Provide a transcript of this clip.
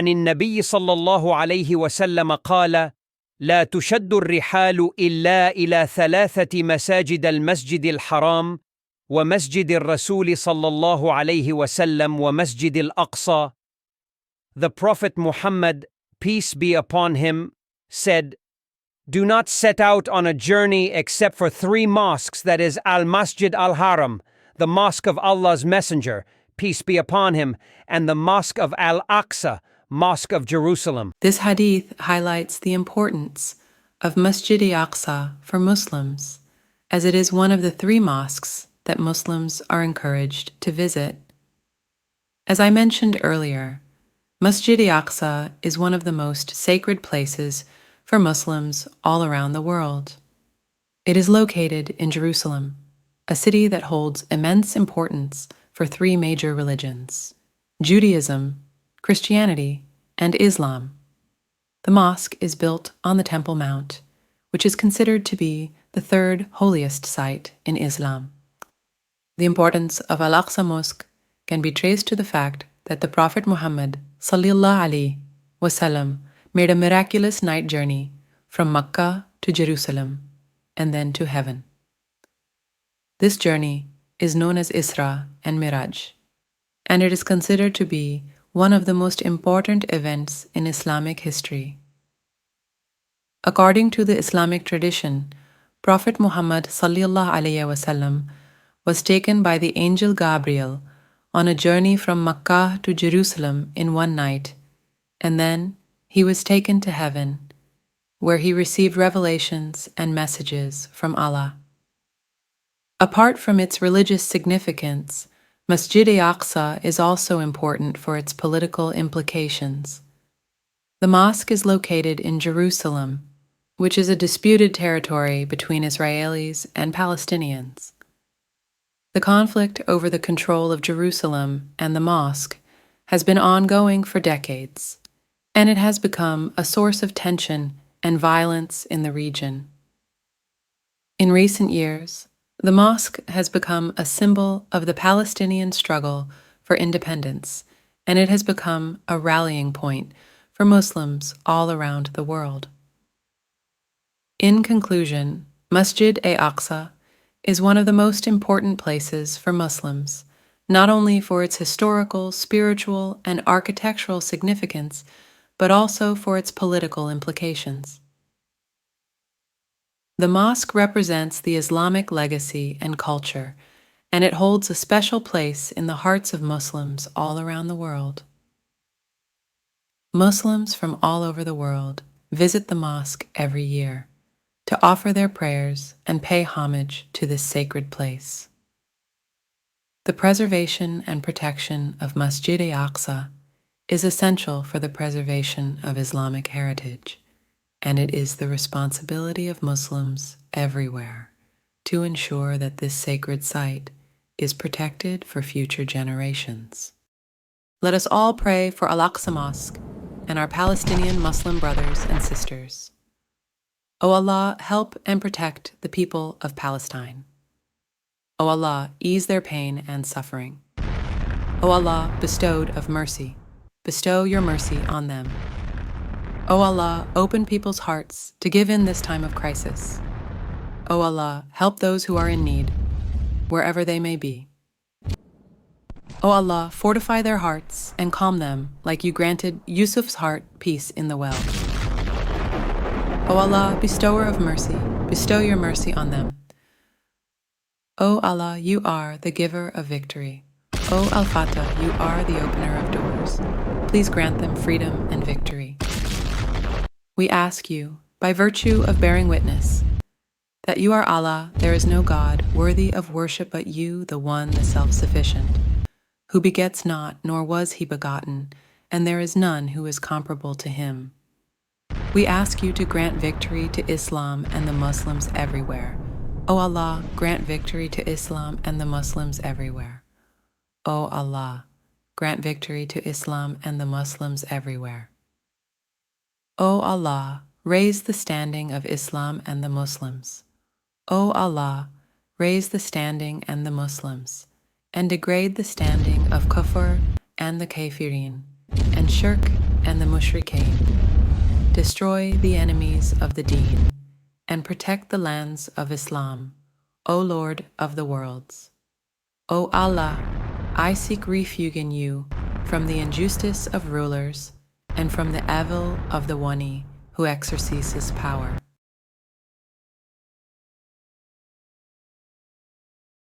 عن النبي صلى الله عليه وسلم قال: لا تشد الرحال إلا إلى 3 مساجد: المسجد الحرام، ومسجد الرسول صلى الله عليه وسلم، ومسجد الأقصى. The Prophet Muhammad, peace be upon him, said, do not set out on a journey except for 3 mosques, that is Al-Masjid-Al-Haram, the mosque of Allah's Messenger, peace be upon him, and the mosque of Al-Aqsa, mosque of Jerusalem. This hadith highlights the importance of Masjid-e-Aqsa for Muslims, as it is one of the 3 mosques that Muslims are encouraged to visit. As I mentioned earlier, Masjid-e-Aqsa is one of the most sacred places for Muslims all around the world. It is located in Jerusalem, a city that holds immense importance for 3 major religions: Judaism, Christianity, and Islam. The mosque is built on the Temple Mount, which is considered to be the 3rd holiest site in Islam. The importance of Al-Aqsa Mosque can be traced to the fact that the Prophet Muhammad sallallahu alaihi wasallam made a miraculous night journey from Mecca to Jerusalem and then to heaven. This journey is known as Isra and Miraj, and it is considered to be one of the most important events in Islamic history. According to the Islamic tradition, Prophet Muhammad sallallahu alaihi wasallam was taken by the angel Gabriel on a journey from Mecca to Jerusalem in one night, and then he was taken to heaven, where he received revelations and messages from Allah. Apart from its religious significance, Masjid-e-Aqsa is also important for its political implications. The mosque is located in Jerusalem, which is a disputed territory between Israelis and Palestinians. The conflict over the control of Jerusalem and the mosque has been ongoing for decades, and it has become a source of tension and violence in the region. In recent years, the mosque has become a symbol of the Palestinian struggle for independence, and it has become a rallying point for Muslims all around the world. In conclusion, Masjid-e-Aqsa is one of the most important places for Muslims, not only for its historical, spiritual, and architectural significance, but also for its political implications. The mosque represents the Islamic legacy and culture, and it holds a special place in the hearts of Muslims all around the world. Muslims from all over the world visit the mosque every year to offer their prayers and pay homage to this sacred place. The preservation and protection of Masjid-e-Aqsa is essential for the preservation of Islamic heritage, and it is the responsibility of Muslims everywhere to ensure that this sacred site is protected for future generations. Let us all pray for Al-Aqsa Mosque and our Palestinian Muslim brothers and sisters. O Allah, help and protect the people of Palestine. O Allah, ease their pain and suffering. O Allah, bestowed of mercy, bestow your mercy on them. O Allah, open people's hearts to give in this time of crisis. O Allah, help those who are in need, wherever they may be. O Allah, fortify their hearts and calm them like you granted Yusuf's heart peace in the well. O Allah, bestower of mercy, bestow your mercy on them. O Allah, you are the giver of victory. O Al-Fatah, you are the opener of doors. Please grant them freedom and victory. We ask you, by virtue of bearing witness, that you are Allah, there is no God worthy of worship but you, the one, the self-sufficient, who begets not, nor was he begotten, and there is none who is comparable to him. We ask you to grant victory to Islam and the Muslims everywhere. O Allah, grant victory to Islam and the Muslims everywhere. O Allah, grant victory to Islam and the Muslims everywhere. O Allah, raise the standing of Islam and the Muslims. O Allah, raise the standing and the Muslims, and degrade the standing of Kufr and the Kafirin, and shirk and the mushrikeen. Destroy the enemies of the deen and protect the lands of Islam, O Lord of the worlds. O Allah, I seek refuge in you from the injustice of rulers and from the evil of the one who exercises power.